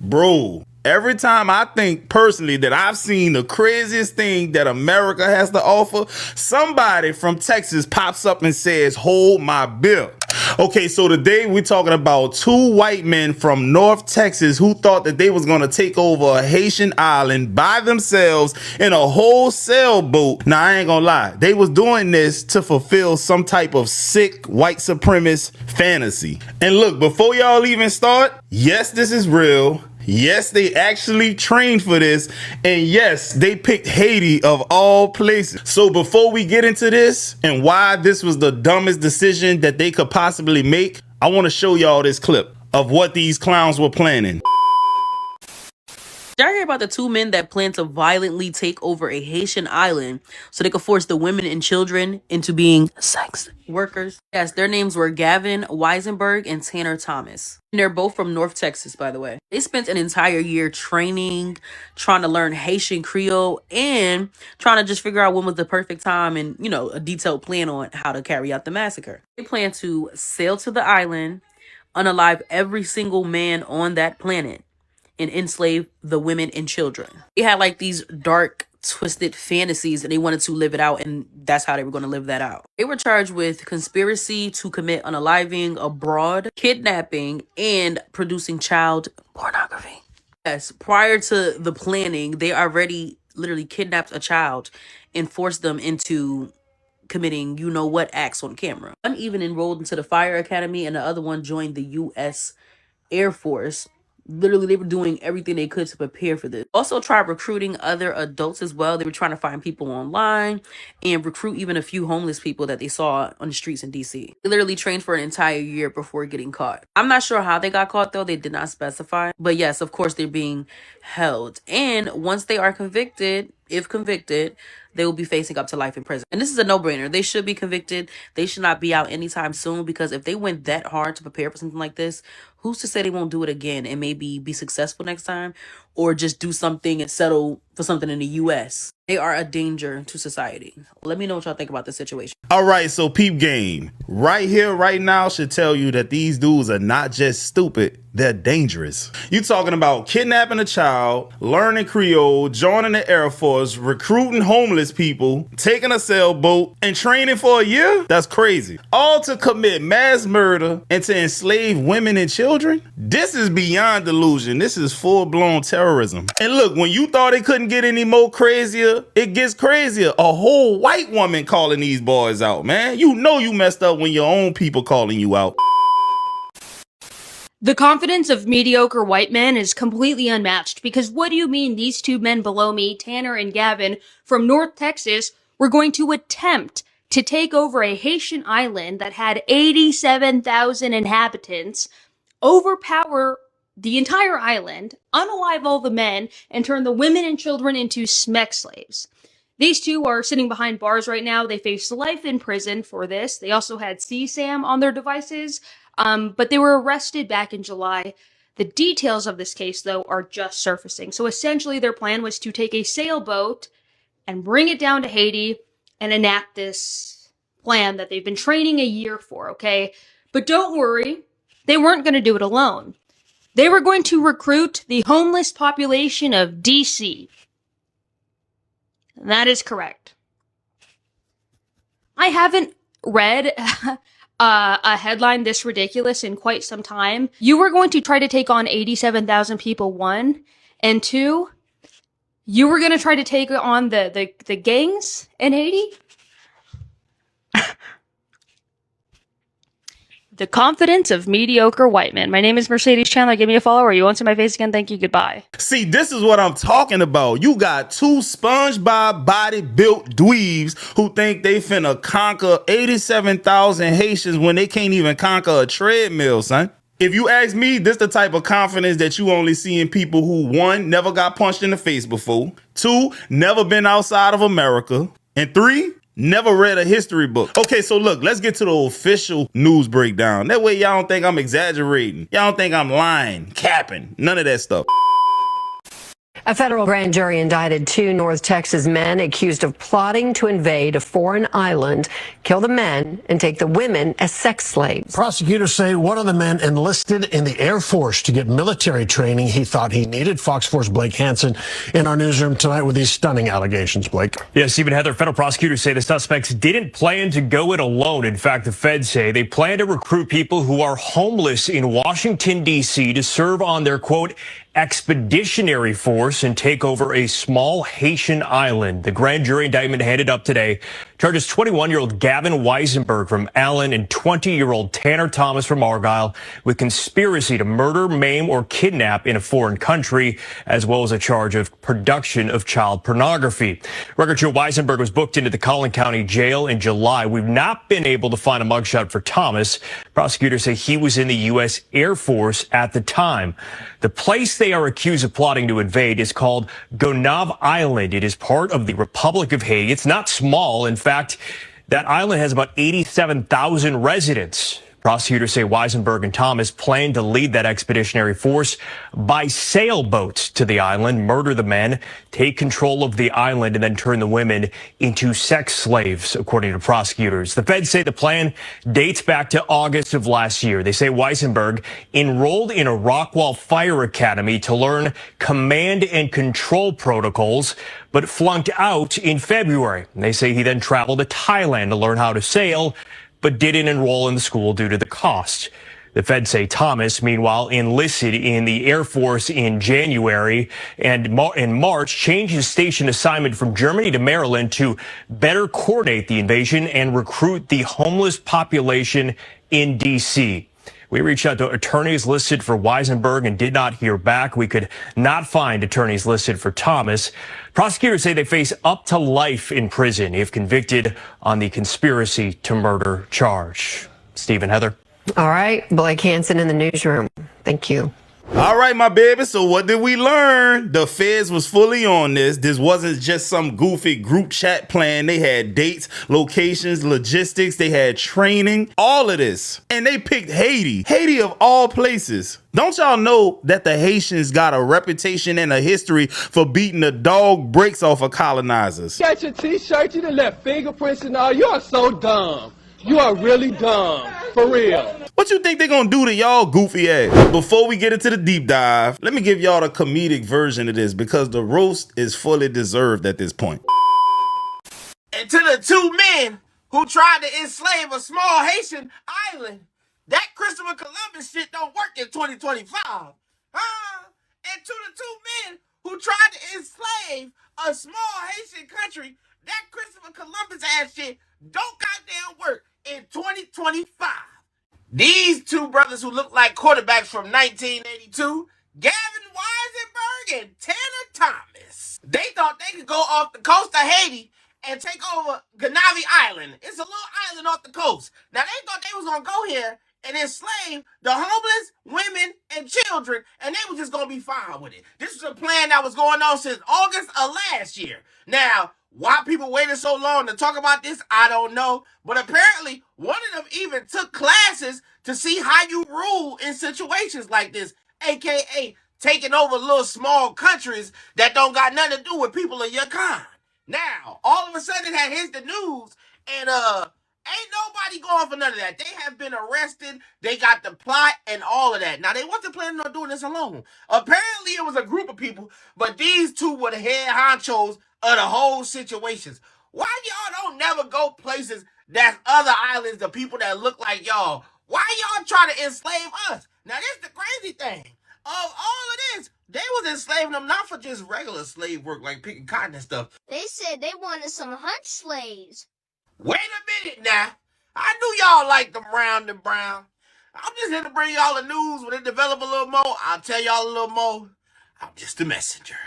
Bro, every time I think personally that I've seen the craziest thing that America has to offer, somebody from Texas pops up and says, hold my bill. Okay, so today we're talking about two white men from North Texas who thought that they was going to take over a Haitian island by themselves in a whole sailboat. Now, I ain't gonna lie. They was doing this to fulfill some type of sick white supremacist fantasy. And look, before y'all even start, yes, this is real. Yes, they actually trained for this. And yes, they picked Haiti of all places. So before we get into this and why this was the dumbest decision that they could possibly make, I want to show y'all this clip of what these clowns were planning. Did I hear about the two men that plan to violently take over a Haitian island so they could force the women and children into being sex workers? Yes, their names were Gavin Weisenberg and Tanner Thomas. And they're both from North Texas, by the way. They spent an entire year training, trying to learn Haitian Creole, and trying to just figure out when was the perfect time and, you know, a detailed plan on how to carry out the massacre. They plan to sail to the island, unalive every single man on that planet, and enslave the women and children. They had like these dark, twisted fantasies and they wanted to live it out, and that's how they were going to live that out. They were charged with conspiracy to commit unaliving abroad, kidnapping, and producing child pornography. Yes, prior to the planning, they already literally kidnapped a child and forced them into committing you-know-what acts on camera. One even enrolled into the fire academy and the other one joined the U.S. Air Force. Literally, they were doing everything they could to prepare for this. Also tried recruiting other adults as well. They were trying to find people online and recruit even a few homeless people that they saw on the streets in DC. They literally trained for an entire year before getting caught. I'm not sure how they got caught though. They did not specify. But yes, of course, they're being held. And once they are convicted, if convicted, they will be facing up to life in prison. And this is a no-brainer. They should be convicted. They should not be out anytime soon, because if they went that hard to prepare for something like this, who's to say they won't do it again and maybe be successful next time, or just do something and settle for something in the US? They are a danger to society. Let me know what y'all think about this situation. All right, so peep game. Right here, right now should tell you that these dudes are not just stupid, they're dangerous. You talking about kidnapping a child, learning Creole, joining the Air Force, recruiting homeless people, taking a sailboat, and training for a year? That's crazy. All to commit mass murder and to enslave women and children? This is beyond delusion. This is full-blown terrorism. And look, when you thought it couldn't get any more crazier, it gets crazier. A whole white woman calling these boys out, man. You know you messed up when your own people calling you out. The confidence of mediocre white men is completely unmatched, because what do you mean these two men below me, Tanner and Gavin, from North Texas, were going to attempt to take over a Haitian island that had 87,000 inhabitants, overpower the entire island, unalive all the men, and turn the women and children into smeck slaves? These two are sitting behind bars right now. They face life in prison for this. They also had CSAM on their devices, but they were arrested back in July. The details of this case, though, are just surfacing. So essentially, their plan was to take a sailboat and bring it down to Haiti and enact this plan that they've been training a year for, okay? But don't worry, they weren't going to do it alone. They were going to recruit the homeless population of DC. That is correct. I haven't read a headline this ridiculous in quite some time. You were going to try to take on 87,000 people, one, and two, you were going to try to take on the gangs in Haiti? The confidence of mediocre white men. My name is Mercedes Chandler. Give me a follow, or you won't see my face again. Thank you. Goodbye. See, this is what I'm talking about. You got two SpongeBob body-built dweebs who think they finna conquer 87,000 Haitians when they can't even conquer a treadmill, son. If you ask me, this the type of confidence that you only see in people who, one, never got punched in the face before, two, never been outside of America, and three, never read a history book. Okay, so look, let's get to the official news breakdown. That way y'all don't think I'm exaggerating. Y'all don't think I'm lying, capping, none of that stuff. A federal grand jury indicted 2 North Texas men accused of plotting to invade a foreign island, kill the men, and take the women as sex slaves. Prosecutors say one of the men enlisted in the Air Force to get military training he thought he needed. Fox 4's Blake Hansen in our newsroom tonight with these stunning allegations. Blake. Yeah, Stephen, Heather, federal prosecutors say the suspects didn't plan to go it alone. In fact, the feds say they plan to recruit people who are homeless in Washington, D.C. to serve on their, quote, expeditionary force and take over a small Haitian island. The grand jury indictment handed up today charges 21-year-old Gavin Weisenberg from Allen and 20-year-old Tanner Thomas from Argyle with conspiracy to murder, maim, or kidnap in a foreign country, as well as a charge of production of child pornography. Record show Weisenberg was booked into the Collin County Jail in July. We've not been able to find a mugshot for Thomas. Prosecutors say he was in the U.S. Air Force at the time. The place they are accused of plotting to invade is called Gonave Island. It is part of the Republic of Haiti. It's not small. In fact, that island has about 87,000 residents. Prosecutors say Weisenberg and Thomas plan to lead that expeditionary force by sailboats to the island, murder the men, take control of the island, and then turn the women into sex slaves, according to prosecutors. The feds say the plan dates back to August of last year. They say Weisenberg enrolled in a Rockwall Fire Academy to learn command and control protocols, but flunked out in February. And they say he then traveled to Thailand to learn how to sail, but didn't enroll in the school due to the cost. The feds say Thomas, meanwhile, enlisted in the Air Force in January and in March, changed his station assignment from Germany to Maryland to better coordinate the invasion and recruit the homeless population in D.C. We reached out to attorneys listed for Weisenberg and did not hear back. We could not find attorneys listed for Thomas. Prosecutors say they face up to life in prison if convicted on the conspiracy to murder charge. Stephen, Heather. All right, Blake Hansen in the newsroom. Thank you. All right, my baby. So what did we learn? The feds was fully on this. This wasn't just some goofy group chat plan. They had dates, locations, logistics. They had training, all of this. And they picked Haiti. Haiti of all places. Don't y'all know that the Haitians got a reputation and a history for beating the dog breaks off of colonizers? Got your t-shirt, you done left fingerprints and all. You are so dumb. You are really dumb. For real. What you think they gonna do to y'all goofy ass? Before we get into the deep dive, let me give y'all the comedic version of this because the roast is fully deserved at this point. And to the 2 men who tried to enslave a small Haitian island, that Christopher Columbus shit don't work in 2025. Huh? And to the 2 men who tried to enslave a small Haitian country, that Christopher Columbus ass shit don't goddamn work in 2025. These 2 brothers who look like quarterbacks from 1982, Gavin Weisenberg and Tanner Thomas. They thought they could go off the coast of Haiti and take over Gonave Island. It's a little island off the coast. Now they thought they was gonna go here and enslave the homeless, women, and children, and they was just gonna be fine with it. This was a plan that was going on since August of last year. Now, why people waited so long to talk about this, I don't know. But apparently, one of them even took classes to see how you rule in situations like this, aka taking over little small countries that don't got nothing to do with people of your kind. Now, all of a sudden, it had hit the news, and ain't nobody going for none of that. They have been arrested. They got the plot and all of that. Now, they wasn't planning on doing this alone. Apparently, it was a group of people, but these 2 were the head honchos of the whole situations. Why y'all don't never go places that's other islands, the people that look like y'all? Why y'all try to enslave us? Now, this is the crazy thing. Of all of this, they was enslaving them not for just regular slave work like picking cotton and stuff. They said they wanted some hunt slaves. Wait a minute now. I knew y'all liked them round and brown. I'm just here to bring y'all the news. When it develop a little more, I'll tell y'all a little more. I'm just a messenger.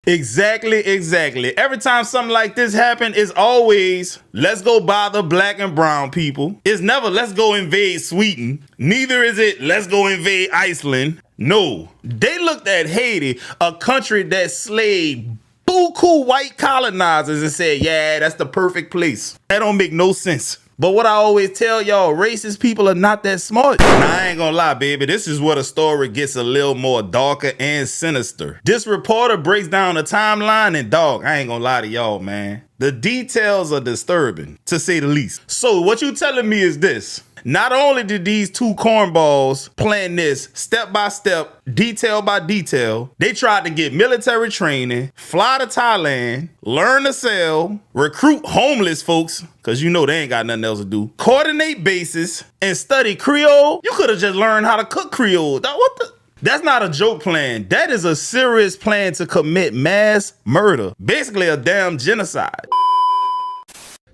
Exactly. Every time something like this happens, it's always, let's go bother black and brown people. It's never, let's go invade Sweden. Neither is it, let's go invade Iceland. No, they looked at Haiti, a country that slaved buku white colonizers, and said, yeah, that's the perfect place. That don't make no sense. But what I always tell y'all, racist people are not that smart. Now, I ain't gonna lie, baby. This is where the story gets a little more darker and sinister. This reporter breaks down the timeline, and dog, I ain't gonna lie to y'all, man. The details are disturbing, to say the least. So what you telling me is this. Not only did these two cornballs plan this step by step, detail by detail, they tried to get military training, fly to Thailand, learn to sell, recruit homeless folks, because you know they ain't got nothing else to do, coordinate bases, and study Creole. You could have just learned how to cook Creole. That's not a joke plan. That is a serious plan to commit mass murder. Basically a damn genocide.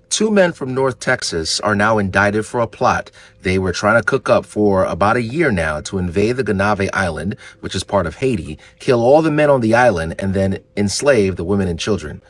Two men from North Texas are now indicted for a plot they were trying to cook up for about a year now to invade the Gonave Island, which is part of Haiti, kill all the men on the island, and then enslave the women and children.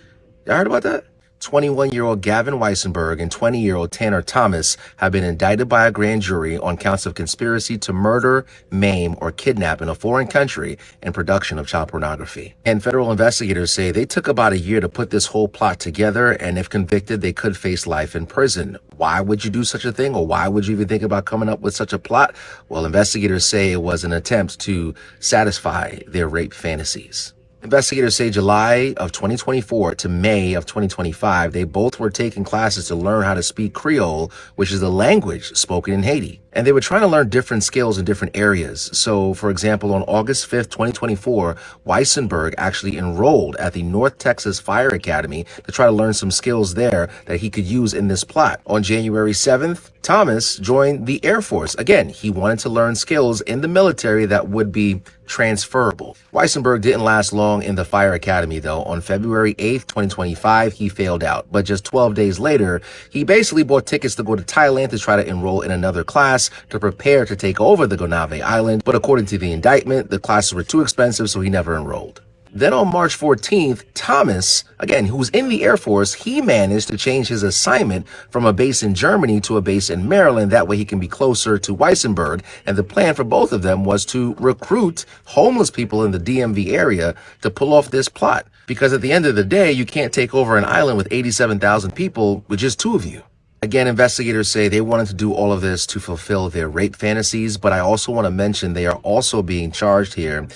Y'all heard about that? 21-year-old Gavin Weissenberg and 20-year-old Tanner Thomas have been indicted by a grand jury on counts of conspiracy to murder, maim, or kidnap in a foreign country and production of child pornography. And federal investigators say they took about a year to put this whole plot together, and if convicted, they could face life in prison. Why would you do such a thing, or why would you even think about coming up with such a plot? Well, investigators say it was an attempt to satisfy their rape fantasies. Investigators say July of 2024 to May of 2025, they both were taking classes to learn how to speak Creole, which is the language spoken in Haiti. And they were trying to learn different skills in different areas. So, for example, on August 5th, 2024, Weissenberg actually enrolled at the North Texas Fire Academy to try to learn some skills there that he could use in this plot. On January 7th, Thomas joined the Air Force. Again, he wanted to learn skills in the military that would be transferable. Weissenberg didn't last long in the Fire Academy, though. On February 8th, 2025, he failed out. But just 12 days later, he basically bought tickets to go to Thailand to try to enroll in another class to prepare to take over the Gonave Island. But according to the indictment, the classes were too expensive, so he never enrolled. Then on March 14th, Thomas, again, who was in the Air Force, he managed to change his assignment from a base in Germany to a base in Maryland. That way he can be closer to Weissenberg. And the plan for both of them was to recruit homeless people in the DMV area to pull off this plot. Because at the end of the day, you can't take over an island with 87,000 people with just two of you. Again, investigators say they wanted to do all of this to fulfill their rape fantasies, but I also want to mention they are also being charged here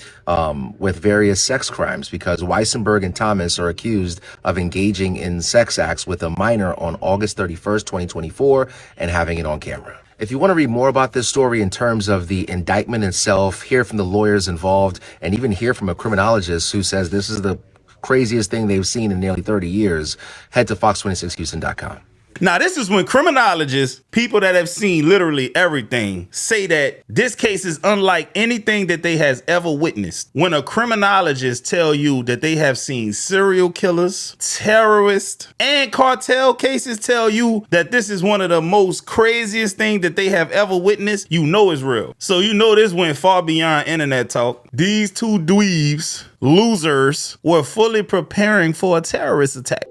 with various sex crimes because Weissenberg and Thomas are accused of engaging in sex acts with a minor on August 31st, 2024, and having it on camera. If you want to read more about this story in terms of the indictment itself, hear from the lawyers involved, and even hear from a criminologist who says this is the craziest thing they've seen in nearly 30 years, head to fox26houston.com. Now, this is when criminologists, people that have seen literally everything, say that this case is unlike anything that they has ever witnessed. When a criminologist tell you that they have seen serial killers, terrorists, and cartel cases tell you that this is one of the most craziest things that they have ever witnessed, you know it's real. So you know this went far beyond internet talk. These two dweebs, losers, were fully preparing for a terrorist attack.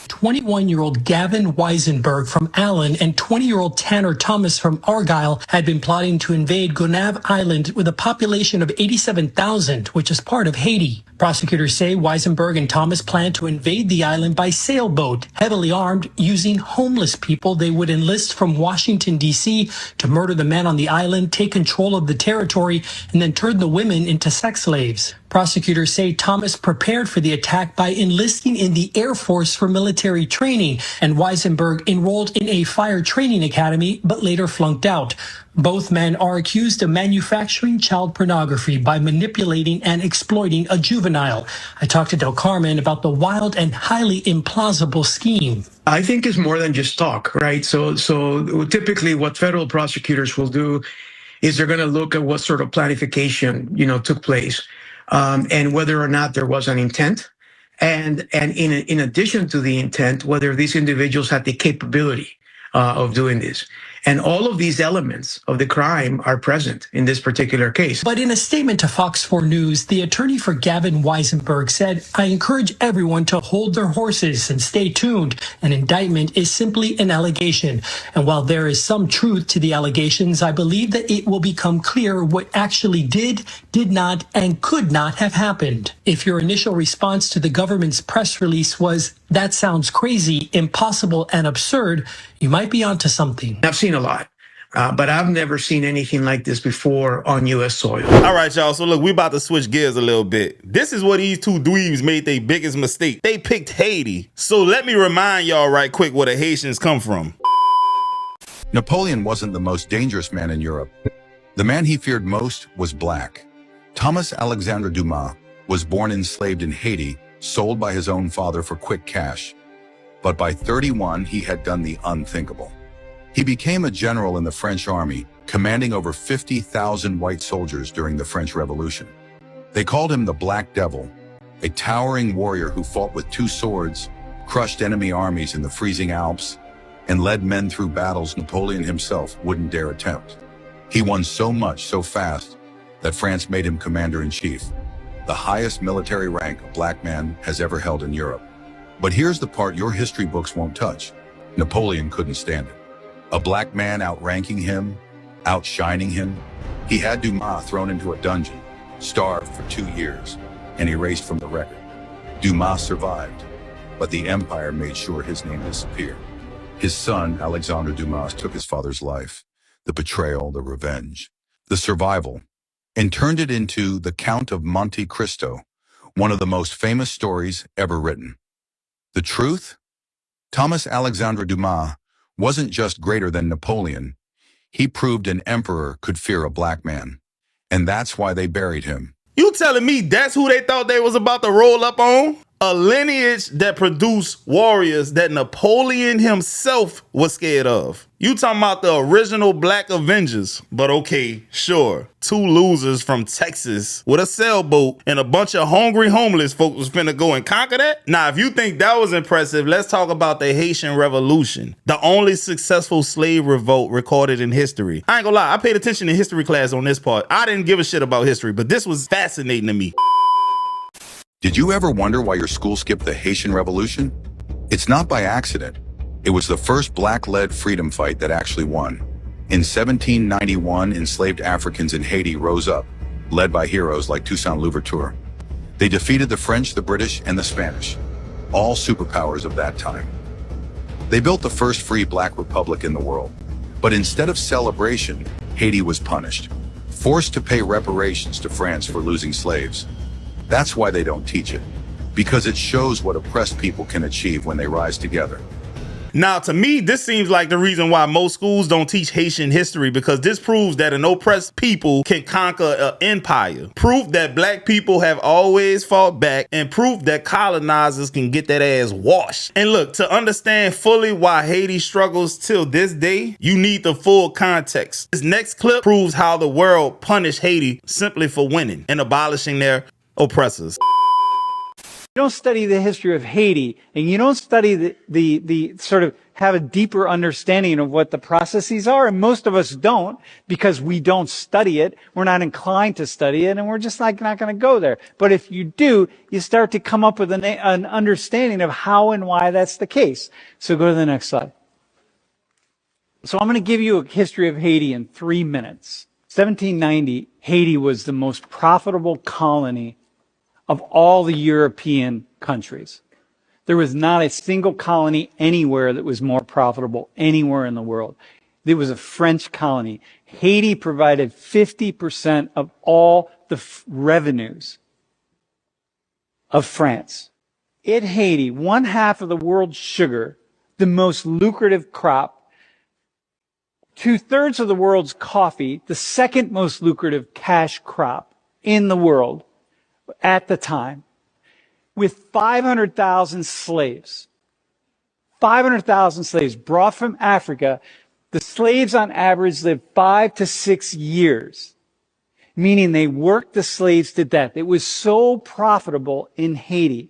21-year-old Gavin Weissenberg from Allen and 20-year-old Tanner Thomas from Argyle had been plotting to invade Gonave Island with a population of 87,000, which is part of Haiti. Prosecutors say Weissenberg and Thomas planned to invade the island by sailboat, heavily armed, using homeless people they would enlist from Washington, D.C. to murder the men on the island, take control of the territory, and then turn the women into sex slaves. Prosecutors say Thomas prepared for the attack by enlisting in the Air Force for military training, and Weissenberg enrolled in a fire training academy but later flunked out. Both men are accused of manufacturing child pornography by manipulating and exploiting a juvenile. I talked to Del Carmen about the wild and highly implausible scheme. I think it's more than just talk, right? So typically what federal prosecutors will do is they're going to look at what sort of planification, took place. And whether or not there was an intent, and in addition to the intent, whether these individuals had the capability of doing this. And all of these elements of the crime are present in this particular case. But in a statement to Fox 4 News, the attorney for Gavin Weisenberg said, "I encourage everyone to hold their horses and stay tuned. An indictment is simply an allegation. And while there is some truth to the allegations, I believe that it will become clear what actually did not, and could not have happened." If your initial response to the government's press release was, "That sounds crazy, impossible, and absurd," you might be onto something. I've seen a lot, but I've never seen anything like this before on U.S. soil. All right, y'all. So look, we about to switch gears a little bit. This is where these two dweebs made their biggest mistake. They picked Haiti. So let me remind y'all right quick where the Haitians come from. Napoleon wasn't the most dangerous man in Europe. The man he feared most was black. Thomas Alexandre Dumas was born enslaved in Haiti, sold by his own father for quick cash. But by 31, he had done the unthinkable. He became a general in the French army, commanding over 50,000 white soldiers during the French Revolution. They called him the Black Devil, a towering warrior who fought with 2 swords, crushed enemy armies in the freezing Alps, and led men through battles Napoleon himself wouldn't dare attempt. He won so much so fast that France made him commander-in-chief, the highest military rank a black man has ever held in Europe. But here's the part your history books won't touch. Napoleon couldn't stand it. A black man outranking him, outshining him. He had Dumas thrown into a dungeon, starved for 2 years, and erased from the record. Dumas survived, but the empire made sure his name disappeared. His son, Alexandre Dumas, took his father's life, the betrayal, the revenge, the survival, and turned it into The Count of Monte Cristo, one of the most famous stories ever written. The truth? Thomas Alexandre Dumas wasn't just greater than Napoleon. He proved an emperor could fear a black man. And that's why they buried him. You telling me that's who they thought they was about to roll up on? A lineage that produced warriors that Napoleon himself was scared of. You talking about the original Black Avengers. But okay, sure. 2 losers from Texas with a sailboat and a bunch of hungry homeless folks was finna go and conquer that? Now, if you think that was impressive, let's talk about the Haitian Revolution. The only successful slave revolt recorded in history. I ain't gonna lie, I paid attention in history class on this part. I didn't give a shit about history, but this was fascinating to me. Did you ever wonder why your school skipped the Haitian Revolution? It's not by accident. It was the first black-led freedom fight that actually won. In 1791, enslaved Africans in Haiti rose up, led by heroes like Toussaint Louverture. They defeated the French, the British, and the Spanish, all superpowers of that time. They built the first free black republic in the world. But instead of celebration, Haiti was punished, forced to pay reparations to France for losing slaves. That's why they don't teach it, because it shows what oppressed people can achieve when they rise together. Now, to me, this seems like the reason why most schools don't teach Haitian history, because this proves that an oppressed people can conquer an empire. Proof that black people have always fought back, and proof that colonizers can get that ass washed. And look, to understand fully why Haiti struggles till this day, you need the full context. This next clip proves how the world punished Haiti simply for winning and abolishing their oppressors. You don't study the history of Haiti, and you don't study the sort of have a deeper understanding of what the processes are, and most of us don't, because we don't study it, we're not inclined to study it, and we're just like not going to go there. But if you do, you start to come up with an understanding of how and why that's the case. So go to the next slide. So I'm going to give you a history of Haiti in 3 minutes. 1790, Haiti was the most profitable colony of all the European countries. There was not a single colony anywhere that was more profitable anywhere in the world. It was a French colony. Haiti provided 50% of all the revenues of France. In Haiti, 1/2 of the world's sugar, the most lucrative crop, 2/3 of the world's coffee, the second most lucrative cash crop in the world at the time, with 500,000 slaves. 500,000 slaves brought from Africa. The slaves on average lived 5 to 6 years, meaning they worked the slaves to death. It was so profitable in Haiti,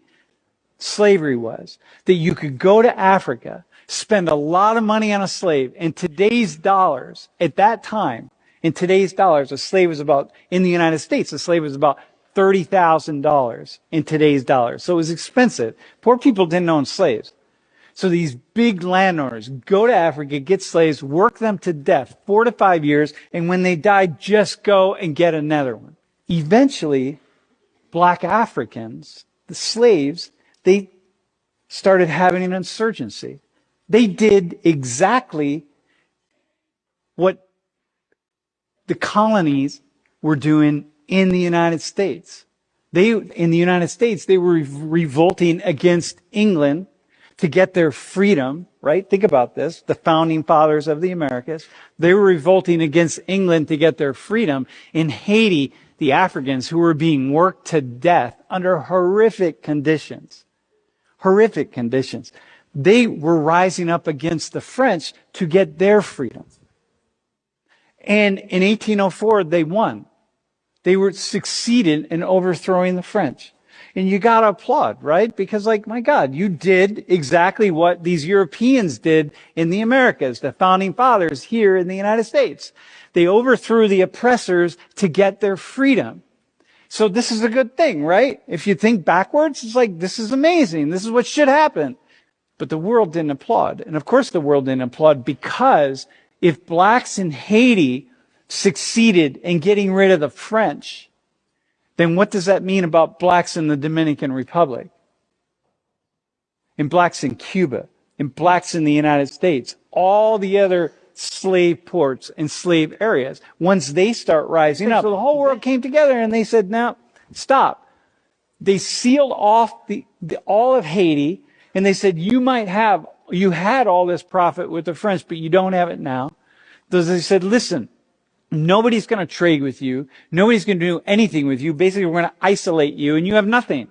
slavery was, that you could go to Africa, spend a lot of money on a slave. In today's dollars, at that time, in today's dollars, a slave was about, in the United States, a slave was about $30,000 in today's dollars. So it was expensive. Poor people didn't own slaves. So these big landowners go to Africa, get slaves, work them to death, 4 to 5 years, and when they die, just go and get another one. Eventually, black Africans, the slaves, they started having an insurgency. They did exactly what the colonies were doing in the United States. In the United States, they were revolting against England to get their freedom, right? Think about this. The founding fathers of the Americas, they were revolting against England to get their freedom. In Haiti, the Africans who were being worked to death under horrific conditions, they were rising up against the French to get their freedom. And in 1804, they won. They were succeeded in overthrowing the French. And you gotta applaud, right? Because like, my God, you did exactly what these Europeans did in the Americas, the founding fathers here in the United States. They overthrew the oppressors to get their freedom. So this is a good thing, right? If you think backwards, it's like, this is amazing. This is what should happen. But the world didn't applaud. And of course the world didn't applaud, because if blacks in Haiti succeeded in getting rid of the French, then what does that mean about blacks in the Dominican Republic? And blacks in Cuba? And blacks in the United States? All the other slave ports and slave areas. Once they start rising up, so the whole world came together and they said, no, stop. They sealed off all of Haiti, and they said, you had all this profit with the French, but you don't have it now. So they said, listen, nobody's going to trade with you. Nobody's going to do anything with you. Basically, we're going to isolate you, and you have nothing.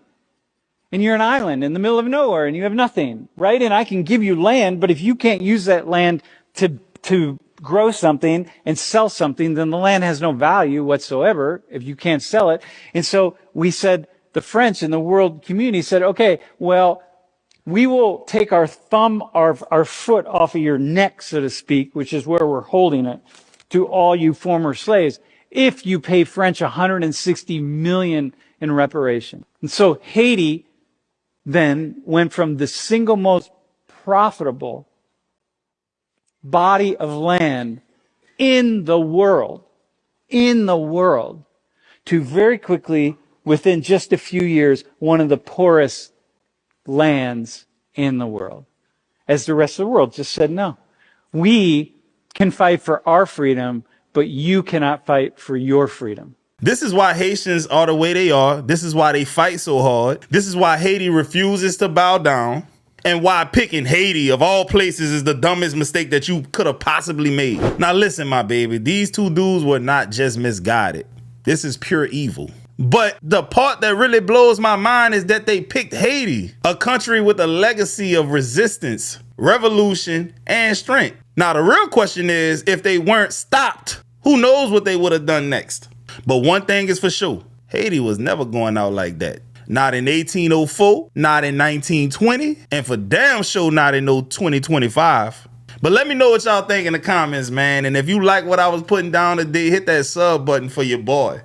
And you're an island in the middle of nowhere, and you have nothing, right? And I can give you land, but if you can't use that land to grow something and sell something, then the land has no value whatsoever if you can't sell it. And so we said, the French and the world community said, okay, well, we will take our foot off of your neck, so to speak, which is where we're holding it, to all you former slaves, if you pay French $160 million in reparation. And so Haiti then went from the single most profitable body of land in the world, to very quickly, within just a few years, one of the poorest lands in the world. As the rest of the world just said, no, we can fight for our freedom, but you cannot fight for your freedom. This is why Haitians are the way they are. This is why they fight so hard. This is why Haiti refuses to bow down. And why picking Haiti, of all places, is the dumbest mistake that you could have possibly made. Now listen, my baby, these two dudes were not just misguided. This is pure evil. But the part that really blows my mind is that they picked Haiti, a country with a legacy of resistance, revolution, and strength. Now the real question is, if they weren't stopped, who knows what they would have done next? But one thing is for sure, Haiti was never going out like that. Not in 1804, not in 1920, and for damn sure not in no 2025. But let me know what y'all think in the comments, man. And if you like what I was putting down today, hit that sub button for your boy.